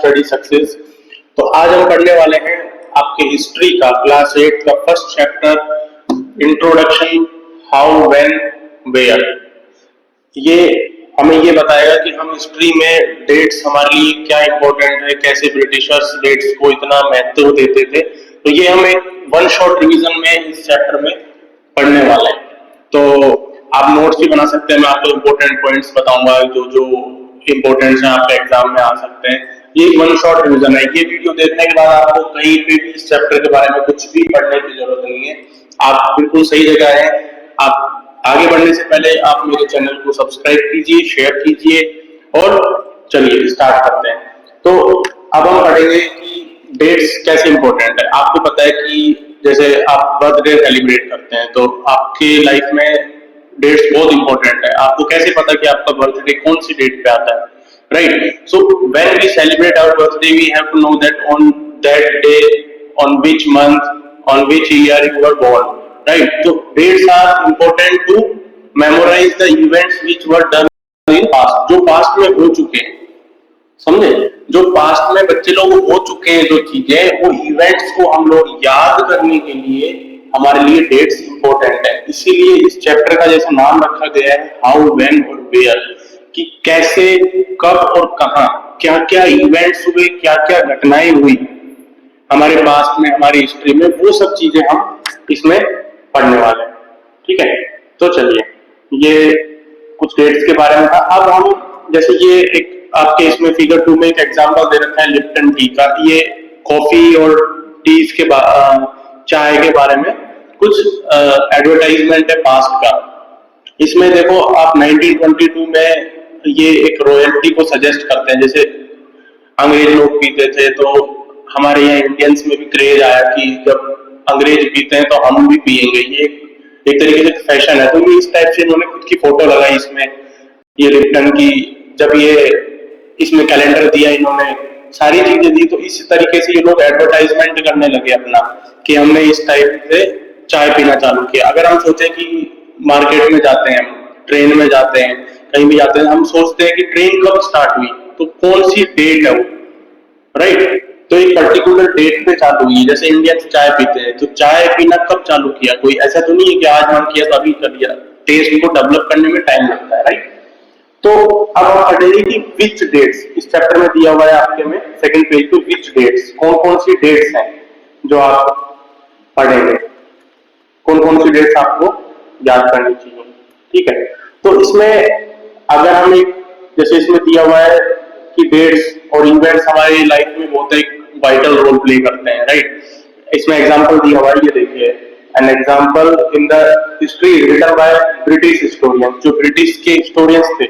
Study success. तो आज हम पढ़ने वाले हैं आपके हिस्ट्री का क्लास 8 का first chapter introduction how when where. ये हमें ये बताएगा कि हम हिस्ट्री में डेट्स हमारे लिए क्या इंपॉर्टेंट है, कैसे ब्रिटिशर्स डेट्स को इतना महत्व देते थे। तो ये हम एक वन शॉट रिवीजन में इस चैप्टर में पढ़ने वाले हैं। तो आप नोट्स भी बना सकते हैं, मैं आपको इम्पोर्टेंट पॉइंट्स बताऊंगा जो जो इम्पोर्टेंट है आपके एग्जाम में आ सकते हैं। ये वन शॉट रिवीजन है। ये वीडियो देखने के बाद आपको कहीं पे भी इस चैप्टर के बारे में कुछ भी पढ़ने की जरूरत नहीं है, आप बिल्कुल सही जगह है। आप आगे बढ़ने से पहले आप मेरे चैनल को सब्सक्राइब कीजिए, शेयर कीजिए और चलिए स्टार्ट करते हैं। तो अब हम पढ़ेंगे कि डेट्स कैसे इंपॉर्टेंट है। आपको पता है कि जैसे आप बर्थडे सेलिब्रेट करते हैं तो आपके लाइफ में डेट्स बहुत इंपॉर्टेंट है। आपको कैसे पता कि आपका बर्थडे कौन सी डेट पे आता है, right? So when we celebrate our birthday we have to know that on that day, on which month, on which year you were born, right? तो dates are important to memorise the events which were done in past, जो past में हो चुके हैं, समझे? जो past में बच्चे लोग हो चुके हैं जो चीजें, वो इवेंट्स को हम लोग याद करने के लिए हमारे लिए डेट्स इंपॉर्टेंट है। इसीलिए इस चैप्टर का जैसा नाम रखा गया है हाउ व्हेन और वेयर, कि कैसे, कब और कहां, क्या क्या इवेंट्स हुए, क्या क्या घटनाएं हुई हमारे पास्ट में, हमारी हिस्ट्री में, वो सब चीजें हम इसमें पढ़ने वाले हैं। ठीक है, तो चलिए, ये कुछ डेट्स के बारे में था। अब हम जैसे ये एक आपके इसमें फिगर 2 में एक एग्जांपल दे रखा है लिप्टन टी का। ये कॉफी और टीज के चाय के बारे में कुछ एडवर्टाइजमेंट है पास्ट का। इसमें देखो आप 1922 में ये एक रॉयल्टी को सजेस्ट करते हैं। जैसे अंग्रेज लोग पीते थे तो हमारे यहाँ इंडियंस में भी क्रेज आया कि जब अंग्रेज पीते हैं तो हम भी पियेंगे। ये एक तरीके से फैशन है। तो ये इस टाइप से इन्होंने खुद की फोटो लगाई इसमें, ये लिप्टन की। जब ये इसमें कैलेंडर दिया, इन्होंने सारी चीजें दी, तो इस तरीके से ये लोग एडवर्टाइजमेंट करने लगे अपना कि हमने इस टाइप से चाय पीना चालू किया। अगर हम सोचे कि मार्केट में जाते हैं, ट्रेन में जाते हैं, कहीं भी जाते हैं, हम सोचते हैं कि ट्रेन कब स्टार्ट हुई, तो कौन सी डेट है वो, राइट? तो एक पर्टिकुलर डेट पे चालू हुई। जैसे इंडियंस चाय पीते हैं, तो चाय पीना कब चालू किया? कोई ऐसा तो नहीं है कि आज मन किया तो अभी कर लिया। टेस्ट को डेवलप करने में टाइम लगता है, राइट? तो अब हम पढ़ेंगे कि विच डेट्स, इस चैप्टर में दिया हुआ है आपके में सेकंड पेज पे, विच डेट्स, कौन कौन सी डेट्स हैं जो आप पढ़ेंगे, कौन कौन सी डेट्स आपको याद करनी चाहिए। ठीक है, तो इसमें अगर हम एक, जैसे इसमें दिया हुआ है कि डेट्स और इवेंट्स हमारी लाइफ में बहुत एक वाइटल रोल प्ले करते हैं, राइट? इसमें एग्जांपल दिया हुआ है, ये देखिए, an example in the history written by British historian. जो ब्रिटिश के हिस्टोरियंस थे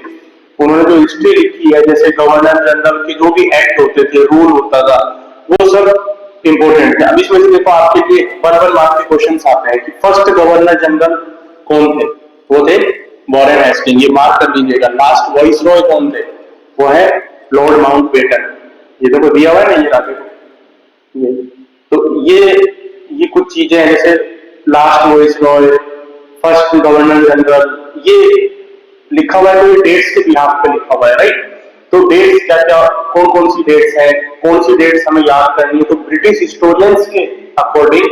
उन्होंने जो हिस्ट्री लिखी है, जैसे गवर्नर जनरल के जो भी एक्ट होते थे, रूल होता था, वो सब इंपॉर्टेंट है। अब इसमें से देखो आपके लिए 1 मार्क के क्वेश्चंस आते हैं कि फर्स्ट गवर्नर जनरल कौन थे? वो थे वॉरेन हेस्टिंग, ये मार्क कर लीजिएगा। लास्ट वाइसरॉय कौन थे? वो है लॉर्ड माउंटबेटन। ये देखो दिया हुआ है ना, ये ये तो ये कुछ चीजें हैं, जैसे last viceroy, first governor general, ये लिखा हुआ है, तो ये डेट्स के बिहाफ पे लिखा हुआ है, राइट? तो डेट्स क्या क्या, कौन कौन सी डेट्स हैं, कौन सी डेट्स हमें याद करनी है? तो ब्रिटिश हिस्टोरियंस के अकॉर्डिंग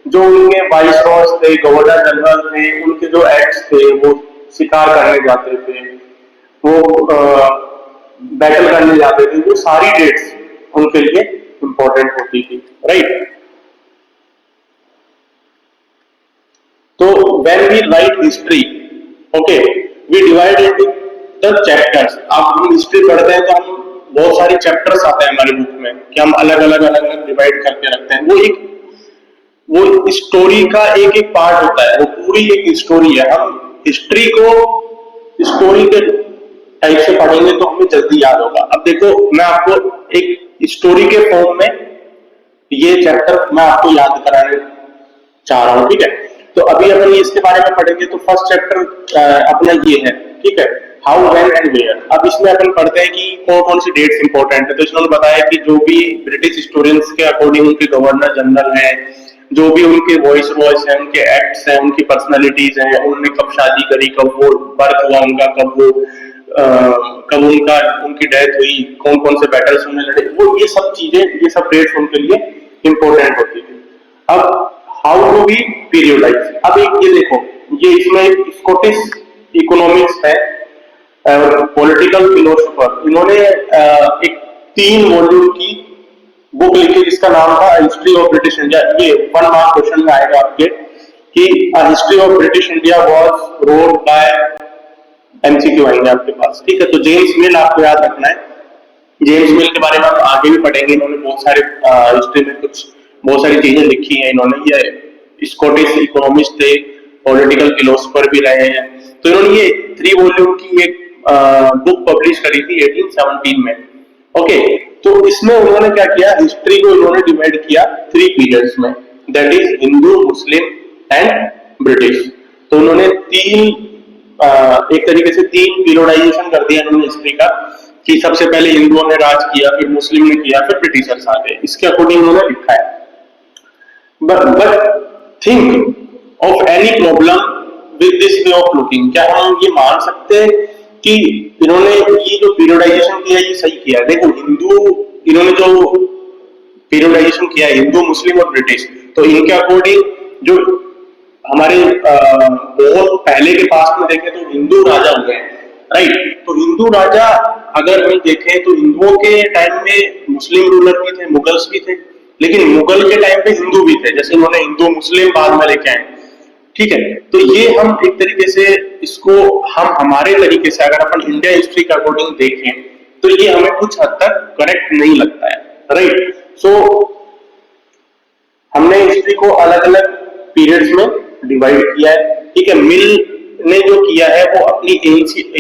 जो उनके वाइसरॉयज थे, गवर्नर जनरल थे, उनके जो एक्ट्स थे, वो शिकार करने जाते थे, वो बैटल करने जाते थे, वो सारी डेट्स उनके लिए इंपॉर्टेंट होती थी, राइट? तो when we write history, okay, we divide into the chapters. अब हम हिस्ट्री पढ़ते हैं तो हम बहुत सारे चैप्टर्स आते हैं हमारी बुक में कि हम अलग अलग डिवाइड करके रखते हैं। वो स्टोरी का एक एक पार्ट होता है, वो पूरी एक स्टोरी है। हम हिस्ट्री को स्टोरी के टाइप से पढ़ेंगे तो हमें जल्दी याद होगा। अब देखो, मैं आपको एक स्टोरी के फॉर्म में ये चैप्टर मैं आपको याद कराने चाह रहा हूँ, ठीक है? तो अभी अपन इसके बारे में पढ़ेंगे। तो फर्स्ट चैप्टर अपना ये है, ठीक है, हाउ व्हेन एंड वेयर। अब इसमें अपन पढ़ते हैं कि कौन कौन सी डेट्स इंपॉर्टेंट है। तो इसमें बताया कि जो भी ब्रिटिश हिस्टोरियंस के अकॉर्डिंग उनके गवर्नर जनरल हैं, जो भी उनके वॉइस रॉयस हैं, उनके एक्ट्स हैं, उनकी पर्सनालिटीज हैं, उन्होंने कब शादी करी, कब वो बर्थ हुआ उनका, कब वो कब उनकी डेथ हुई, कौन कौन से बैटल्स उन्होंने लड़े, वो ये सब चीजें, ये सब डेट्स उनके लिए इंपॉर्टेंट होती थी। अब हाउ टू बी पीरियोडाइज, अब एक ये देखो, ये इसमें स्कॉटिश इकोनॉमिक्स है, पॉलिटिकल फिलोसोफर, इन्होंने एक 3 वॉल्यूम की बुक लिखी जिसका नाम था हिस्ट्री ऑफ ब्रिटिश इंडिया। ये 1 मार्क क्वेश्चन में आएगा आपके कि history of British India was road by, MCQ आएंगे आपके पास, ठीक है। तो जेम्स मिल आपको याद रखना है, जेम्स मिल के बारे में हम आगे भी पढ़ेंगे, इन्होंने बहुत सारे हिस्ट्री में बहुत सारी चीजें लिखी हैं इन्होंने, ये स्कॉटिश इकोनॉमिस्ट थे, पॉलिटिकल फिलोसोफर भी रहे हैं। तो इन्होंने ये 3 वॉल्यूम की एक बुक पब्लिश करी थी 1817 में, ओके। तो इसमें उन्होंने क्या किया, हिस्ट्री को इन्होंने डिवाइड किया 3 पीरियड्स में, that is Hindu, Muslim and British. तो उन्होंने एक तरीके से 3 पीरियडाइजेशन कर दिया इन्होंने हिस्ट्री का, कि सबसे पहले हिंदुओं ने राज किया, फिर मुस्लिम ने किया, फिर ब्रिटिशर्स आ गए, इसके अकॉर्डिंग उन्होंने लिखा है। But think of any problem with this way of looking, क्या हम ये मान सकते हैं कि इन्होंने ये जो पीरियडाइजेशन किया ये सही किया है? देखो, इन्होंने जो पीरियडाइजेशन किया है हिंदू, मुस्लिम और ब्रिटिश, तो इनके अकॉर्डिंग जो हमारे बहुत पहले के पास में देखें तो हिंदू राजा हुए हैं, राइट। तो हिंदू राजा अगर हम देखें तो हिंदुओं के टाइम में मुस्लिम रूलर भी थे, मुगल्स भी थे, लेकिन मुगल के टाइम पे हिंदू भी थे, जैसे इन्होंने हिंदू मुस्लिम बाद में लेके आए, ठीक है। तो ये हम एक तरीके से इसको हम हमारे तरीके से अगर अपन इंडिया हिस्ट्री के अकॉर्डिंग देखें तो ये हमें कुछ हद तक करेक्ट नहीं लगता है, राइट। सो हमने हिस्ट्री को अलग अलग पीरियड्स में डिवाइड किया है, ठीक है। मिल ने जो किया है वो अपनी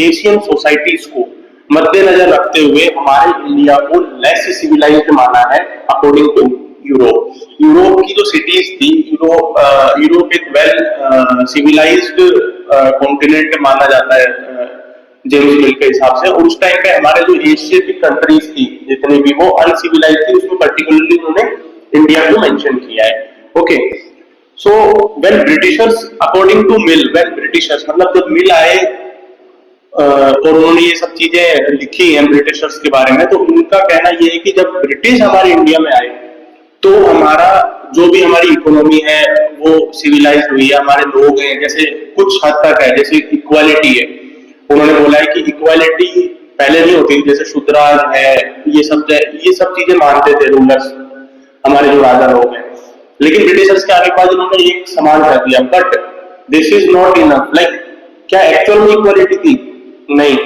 एशियन सोसाइटीज को मद्देनजर रखते हुए हमारे इंडिया को लेस सिविलाइज्ड माना है अकॉर्डिंग टू यूरोप की जो सिटीज थी, यूरोप एक वेल सिविलाइज्ड कॉन्टिनेंट माना जाता है जेम्स मिल के हिसाब से, और उस टाइम पे हमारे जो एशियाटिक कंट्रीज थी जितनी भी, वो अनसिविलाइज्ड थी, उसमें पर्टिकुलरली उन्होंने इंडिया को मेंशन किया है, okay. So when Britishers, according to Mill, when Britishers मतलब जब मिल आए और उन्होंने ये सब चीजें लिखी हैं ब्रिटिशर्स के बारे में, तो उनका कहना ये है कि जब ब्रिटिश हमारे इंडिया में आए तो हमारा जो भी हमारी इकोनॉमी है वो सिविलाइज हुई है, हमारे लोग हैं, जैसे कुछ हद तक है, जैसे इक्वालिटी है, उन्होंने बोला है कि इक्वालिटी पहले नहीं होती, जैसे शुद्राज है, ये सब चीजें मानते थे रूलर्स, हमारे जो राजा लोग हैं। लेकिन ब्रिटिशर्स के आने के बाद उन्होंने एक समान कर दिया, but this is not enough. Like क्या एक्चुअल में इक्वालिटी थी? नहीं।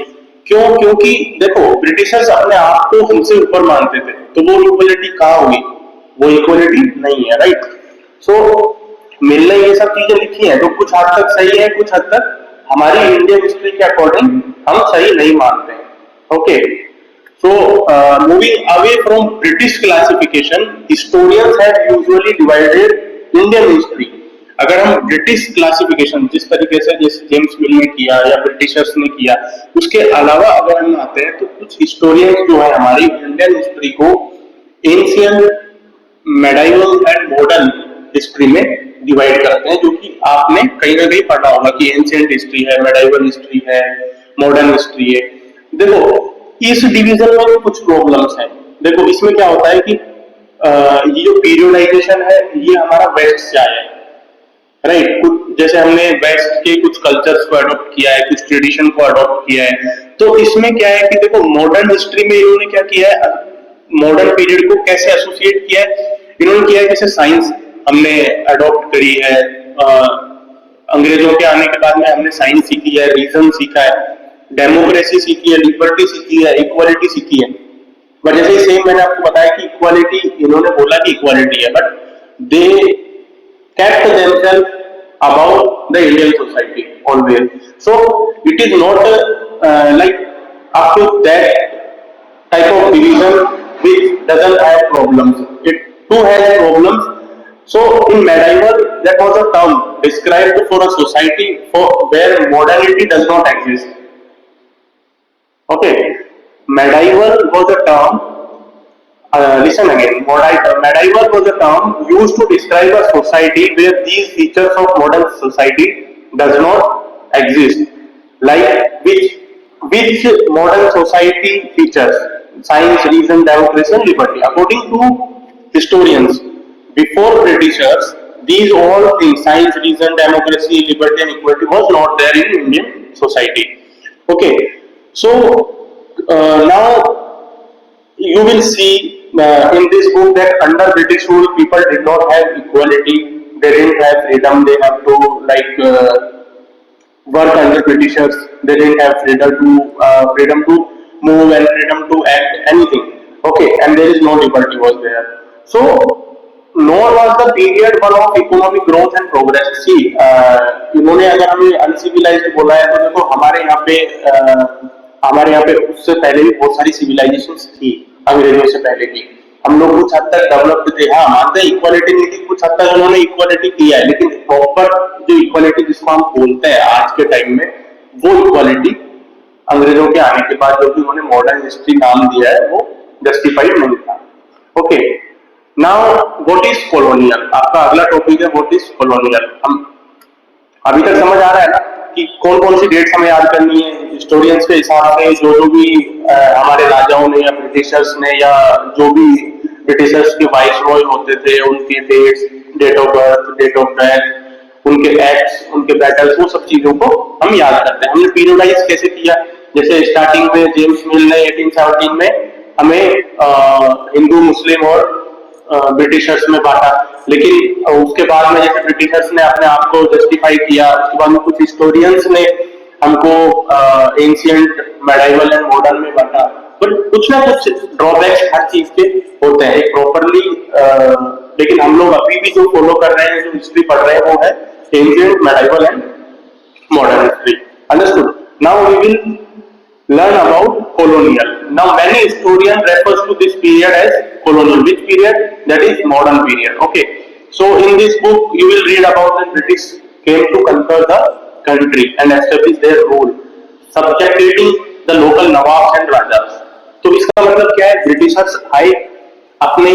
क्यों? क्योंकि देखो, ब्रिटिशर्स अपने आप को हमसे ऊपर मानते थे, तो वो इक्वालिटी कहाँ हुई? वो इक्वालिटी नहीं है, राइट। सो मिल ने ये सब चीजें लिखी हैं जो कुछ हद तक सही है, कुछ हद तक हमारी इंडियन हिस्ट्री के अकॉर्डिंग हम सही नहीं मानते हैं, okay. So, moving away from British classification, historians have usually divided Indian history. अगर हम ब्रिटिश क्लासिफिकेशन जिस तरीके से जैसे जेम्स मिल ने किया या ब्रिटिशर्स ने किया, उसके अलावा अगर हम आते हैं तो कुछ हिस्टोरियंस जो है हमारी इंडियन हिस्ट्री को ancient, medieval and modern history में डिवाइड करते हैं, जो कि आपने कहीं ना कहीं पढ़ा होगा कि एंशिएंट हिस्ट्री है, मेडाइवल हिस्ट्री है, मॉडर्न हिस्ट्री है। देखो, इस डिवीजन में कुछ प्रॉब्लम्स हैं। देखो, इसमें क्या होता है कि ये जो पीरियडाइजेशन है ये हमारा वेस्ट से आया है, राइट। कुछ जैसे हमने वेस्ट के कुछ कल्चर्स को अडॉप्ट किया है, कुछ ट्रेडिशन को अडॉप्ट किया है। तो इसमें क्या है कि देखो, मॉडर्न हिस्ट्री में इन्होंने क्या किया है, मॉडर्न पीरियड को कैसे एसोसिएट किया है, इन्होंने किया है जैसे साइंस हमने अडॉप्ट करी है, अंग्रेजों के आने के बाद में हमने साइंस सीखी है, रीजन सीखा है, डेमोक्रेसी सीखी है, लिबर्टी सीखी है, इक्वालिटी सीखी है। बट जैसे सेम मैंने आपको बताया कि इक्वालिटी, इन्होंने बोला कि इक्वालिटी है, but they kept themselves above the Indian society always. So it is not like up to that type of division which doesn't have problems. It too has problems. So in medieval, that was a term described for a society for where modernity does not exist. Okay, medieval was a term. Listen again. Medieval was a term used to describe a society where these features of modern society does not exist, like which which modern society features science, reason, democracy, and liberty. According to historians, before Britishers, these all things, science, reason, democracy, liberty, and equality, was not there in Indian society. Okay, so now you will see in this book that under British rule, people did not have equality. They didn't have freedom. They have to work under Britishers. They didn't have freedom to move and freedom to act anything. Okay, and there is no liberty was there. So nor was the period one of economic growth and progress. See, इन्होंने अगर हमें uncivilised बोला है तो देखो हमारे यहाँ पे उससे पहले भी बहुत सारी सिविलाइजेशंस थी अंग्रेजों से पहले भी. हम लोग कुछ हद तक डेवलप्ड थे. हाँ, मानते हैं इक्वालिटी नहीं थी, कुछ हद तक उन्होंने इक्वालिटी किया है, लेकिन प्रॉपर जो इक्वालिटी जिसको हम बोलते हैं आज के टाइम में, वो इक्वालिटी अंग्रेजों के आने के बाद जो कि उन्होंने मॉडर्न हिस्ट्री नाम दिया है वो जस्टिफाइड नहीं था. Okay, now what is colonial. आपका अगला टॉपिक है व्हाट इज कॉलोनियल. हम अभी तक समझ आ रहा है ना कि कौन कौन सी डेट्स हमें याद करनी है. हिस्टोरियंस के हिसाब से जो भी हमारे राजाओं ने या ब्रिटिशर्स ने या जो भी ब्रिटिशर्स के वाइसरॉय होते थे उनके dates, date of birth, date of death, उनके एक्ट्स, उनके बैटल्स, वो सब चीजों को हम याद करते हैं. हमने पीरियडाइज कैसे किया, जैसे स्टार्टिंग में जेम्स मिल ने 1817 में हमें हिंदू, मुस्लिम और ब्रिटिशर्स में बांटा, लेकिन उसके बाद में जैसे ब्रिटिशर्स ने अपने आप को जस्टिफाई किया, उसके बाद में कुछ हिस्टोरियंस ने हमको एंशिएंट, मेडाइवल एंड मॉडर्न में बांटा. बट कुछ ना कुछ ड्रॉबैक्स हर चीज के होते हैं एक प्रॉपरली, लेकिन हम लोग अभी भी जो फॉलो कर रहे हैं, जो हिस्ट्री पढ़ रहे हैं, वो है ancient, medieval and modern history. Understood. Now we will learn about colonial. Now many historians refers to this period as colonial. Which period? That is modern period. Okay. So in this book you will read about the British came to conquer the country and establish their rule, subjugating the local nawabs and rajas. तो इसका मतलब क्या है? Britishers आए अपने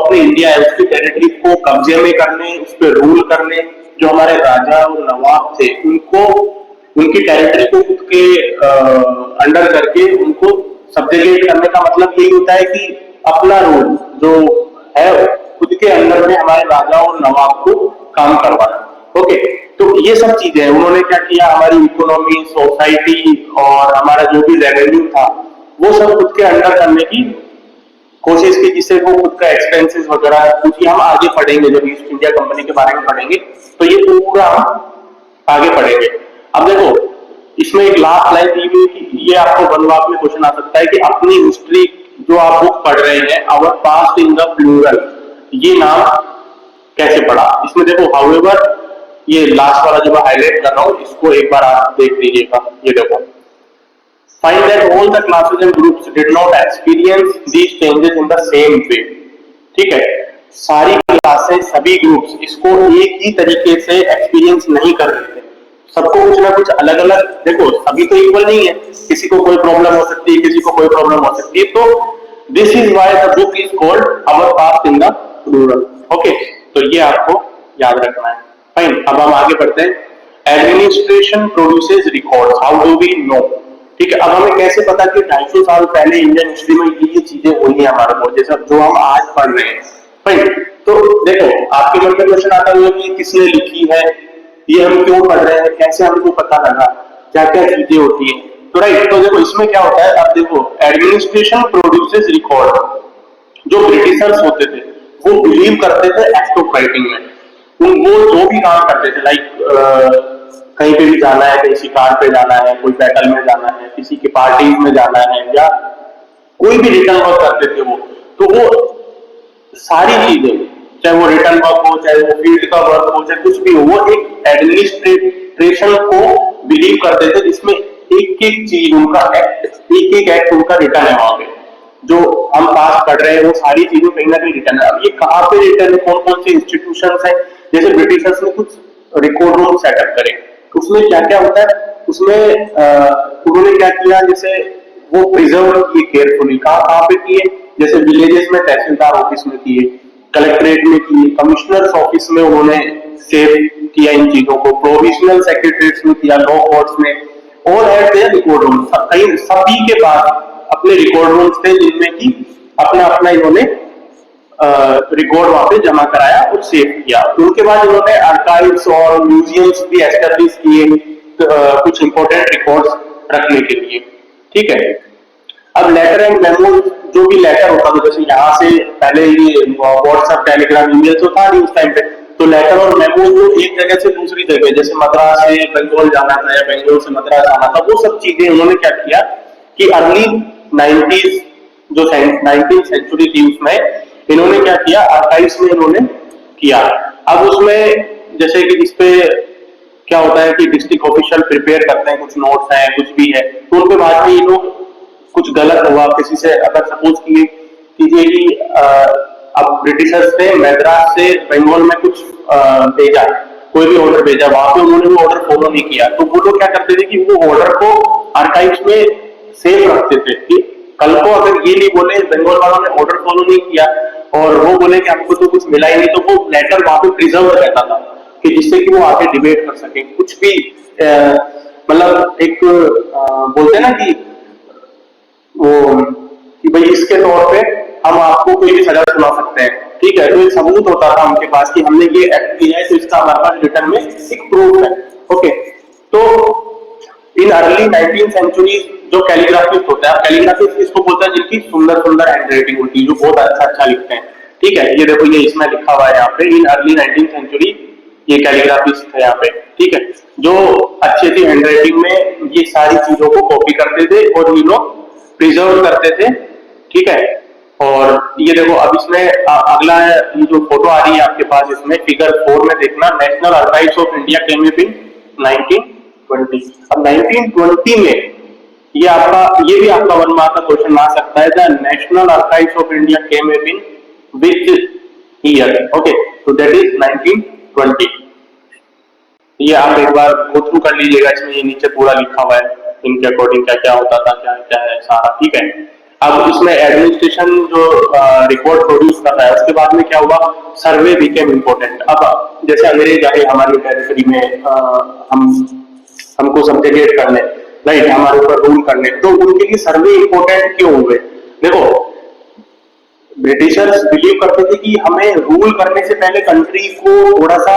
अपने India है उसकी टेरिटरी को कब्जे में करने, उस पर रूल करने. जो हमारे राजा और नवाब थे उनको उनकी टेरिटरी को खुद के अंडर करके उनको सब्जेक्ट करने का मतलब यही होता है कि अपना रूल जो है खुद के अंडर में हमारे राजा और नवाब को काम करवाना. ओके, तो ये सब चीजें उन्होंने क्या किया, हमारी इकोनॉमी, सोसाइटी और हमारा जो भी रेवेन्यू था वो सब खुद के अंडर करने की कोशिश की, जिससे वो खुद का एक्सपेंसेस वगैरह, क्योंकि हम आगे पढ़ेंगे जब ईस्ट इंडिया कंपनी के बारे में पढ़ेंगे तो ये पूरा हम आगे पढ़ेंगे. अब देखो इसमें एक लास्ट लाइन दी हुई कि ये आपको वन मार्क में क्वेश्चन आ सकता है कि अपनी हिस्ट्री जो आप बुक पढ़ रहे हैं, our past in the plural, ये नाम कैसे पढ़ा. इसमें देखो हाउएवर, ये लास्ट वाला जो मैं हाईलाइट कर रहा हूं इसको एक बार आप देख लीजिएगा. ये देखो, find that all the classes and groups did not experience these changes in the same way. ठीक है, सारी क्लासेस, सभी ग्रुप्स इसको एक ही तरीके से एक्सपीरियंस नहीं कर रहे थे. सबको कुछ ना कुछ अलग अलग, देखो सभी तो इक्वल नहीं है, किसी को कोई प्रॉब्लम हो सकती है, किसी को कोई प्रॉब्लम हो सकती है. तो this is why the book is called our past in the plural. Okay, तो ये आपको याद रखना है. फाइन, अब हम आगे बढ़ते हैं. Administration produces records, how do we know. ठीक है, अब हमें कैसे पता कि 250 साल पहले इंडियन हिस्ट्री में ये चीजें हुई है हमारे को, जैसा जो हम आज पढ़ रहे हैं. फाइन, तो देखो आपके मन में क्वेश्चन आता है कि किसने लिखी है, ये हम क्यों पढ़ रहे हैं, कैसे हमको पता लगा, क्या क्या चीजें होती है. तो राइट, तो देखो इसमें क्या होता है. अब देखो एडमिनिस्ट्रेशन प्रोड्यूसेस रिकॉर्ड. जो ब्रिटिशर्स होते थे वो बिलीव करते थे एक्ट ऑफ राइटिंग में. वो जो भी काम करते थे, लाइक कहीं पे भी जाना है, कहीं शिकार पे जाना है, कोई बैटल में जाना है, किसी के पार्टीज में जाना है, या कोई भी रिटर्न वर्क करते थे वो, तो वो सारी चीजें, चाहे वो रिटर्न वर्क हो, चाहे वो फील्ड का वर्क हो, चाहे कुछ भी हो, वो एक एडमिनिस्ट्रेशन को बिलीव करते थे जिसमें एक एक चीज उनका एक्ट, एक एक एक्ट उनका रिटर्न है. वहां पे जो हम पास पढ़ रहे हैं वो सारी चीजें कहीं ना कहीं रिटर्न है. अब ये कहाँ पे रिटर्न है, कौन कौन से इंस्टीट्यूशन है. जैसे ब्रिटिशर्स ने कुछ रिकॉर्ड रूम सेटअप करे, उसमें क्या क्या होता है, उसमें उन्होंने क्या किया, जैसे वो प्रिजर्व किए केयरफुली. कहाँ पे किए, जैसे विलेजेस में तहसीलदार ऑफिस में किए, कलेक्ट्रेट में किए, कमिश्नर्स ऑफिस में उन्होंने सेव किया इन चीजों को, प्रोविजनल सेक्रेटरीज में किया, लॉ कोर्ट्स में, all had there record room, कई सभी के पास अपने रिकॉर्ड रूम्स थे जिनमें कि अपना अपना इन्होंने रिकॉर्ड वहां पे जमा कराया और सेव किया। उनके बाद इन्होंने आर्काइव्स और म्यूजियम्स भी एस्टेब्लिश किए कुछ इंपॉर्टेंट रिकॉर्ड्स रखने के लिए। ठीक है, अब लेटर एंड मेमो, जो भी लेटर होता था, जैसे यहाँ से पहले ये व्हाट्सएप टेलीग्राम ईमेल तो था नहीं उस टाइम पे, तो लेटर और मेमो जो एक जगह से दूसरी जगह, जैसे मद्रास से बंगाल जाना था या बेंगलोर से मद्रास आना था, वो सब चीजें उन्होंने क्या किया कि अर्ली 90s जो 19th सेंचुरी थी उसमें इन्होंने क्या किया, आर्काइव्स में इन्होंने किया। अब उसमें जैसे कि इस पे क्या होता है कि डिस्ट्रिक्ट ऑफिशियल प्रिपेयर करते हैं, कुछ नोट्स हैं कुछ भी है, तो उनके बाद में ये लोग कुछ गलत हुआ किसी से, अगर सपोज कीजिए कि अब ब्रिटिशर्स ने मद्रास से बंगाल में कुछ भेजा, कोई भी ऑर्डर भेजा, वहां पे उन्होंने वो ऑर्डर फॉलो नहीं किया, तो वो लोग क्या करते थे कि वो ऑर्डर को आर्काइव्स में सेव रखते थे कि कल को अगर ये नहीं बोले बंगाल वालों ने ऑर्डर फॉलो नहीं किया और वो बोले कि हमको तो कुछ मिला ही नहीं, तो वो लेटर वहां पे प्रिजर्व रहता था कि जिससे कि वो आगे डिबेट कर सके कुछ भी, मतलब एक बोलते हैं ना कि वो कि भाई इसके तौर पे हम आपको कोई भी सजा सुना सकते हैं। ठीक है, तो एक सबूत होता था उनके पास कि हमने ये एक्ट किया है, तो इसका हमारे पास रिटर्न में एक प्रूफ है। ओके, तो इन अर्ली 19th सेंचुरी जो कैलीग्राफिस्ट होता है, कैलीग्राफिस्ट इसको बोलता है जिनकी सुंदर सुंदर हैंड राइटिंग होती है, जो बहुत अच्छा अच्छा लिखते हैं। ठीक है, ये देखो ये इसमें लिखा हुआ है यहाँ पे, इन अर्ली 19th सेंचुरी ये कैलीग्राफिस्ट है यहाँ पे। ठीक है, जो अच्छी अच्छी हैंड राइटिंग में ये सारी चीजों को कॉपी करते थे और ये लोग प्रिजर्व करते थे। ठीक है, और ये देखो अब इसमें अगला है, ये जो फोटो आ रही है आपके पास, इसमें फिगर 4 में देखना, national archives of India came up in 1920। अब 1920 में ये आपका, ये भी आपका 1 मार्क का क्वेश्चन आ सकता है, the national archives of India came up in which year. Okay, तो दैट इज 1920। ये आप एक बार गो थ्रू कर लीजिएगा, इसमें ये नीचे पूरा लिखा हुआ है इनके अकॉर्डिंग क्या क्या होता था, क्या क्या है सारा। ठीक है, अब इसमें एडमिनिस्ट्रेशन जो रिपोर्ट प्रोड्यूस कर रहा है, उसके बाद में क्या हुआ, सर्वे बिकेम इम्पोर्टेंट। अब जैसे अंग्रेज आए हमारी टेरिटरी में, हमको सब्जेक्ट करने, राइट, हमारे ऊपर रूल करने, तो उनके लिए सर्वे इम्पोर्टेंट क्यों हुए? देखो, ब्रिटिशर्स बिलीव करते थे कि हमें रूल करने से पहले कंट्री को थोड़ा सा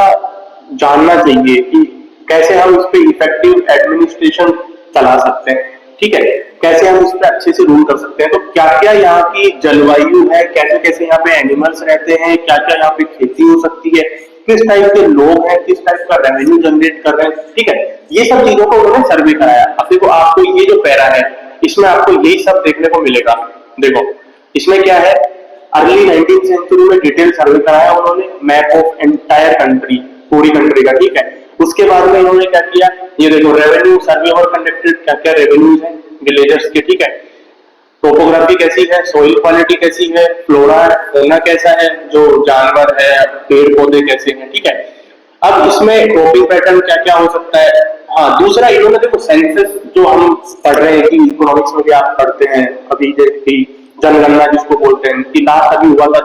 जानना चाहिए कि कैसे हम इस पे इफेक्टिव एडमिनिस्ट्रेशन चला सकते हैं। ठीक है, कैसे हम इस पे अच्छे से रूल कर सकते हैं, तो क्या क्या यहाँ की जलवायु है, कैसे कैसे यहाँ पे एनिमल्स रहते हैं, क्या क्या यहाँ पे खेती हो सकती है, किस टाइप के लोग हैं, किस टाइप का रेवेन्यू जनरेट कर रहे हैं। ठीक है, ये सब चीजों को उन्होंने सर्वे कराया। अब देखो आपको ये जो पैरा है, इसमें आपको यही सब देखने को मिलेगा। देखो इसमें क्या है, अर्ली 19th सेंचुरी में डिटेल सर्वे कराया उन्होंने, मैप ऑफ एंटायर कंट्री, पूरी कंट्री का। ठीक है, उसके बाद में इन्होंने क्या किया, ये देखो रेवेन्यू सर्वे और कंडक्टेड, क्या क्या रेवेन्यूज हैं विलेजर्स के। ठीक है, टोपोग्राफी कैसी है, सोइल क्वालिटी कैसी है, फ्लोरा फौना कैसा है, जो जानवर है, पेड़ पौधे कैसे हैं। ठीक है, अब इसमें क्रॉपिंग पैटर्न क्या क्या हो सकता है। हाँ, दूसरा इन्होंने देखो सेंसस जो हम पढ़ रहे हैं कि इकोनॉमिक्स में भी आप पढ़ते हैं, अभी जनगणना जिसको बोलते हैं, कि लास्ट अभी हुआ था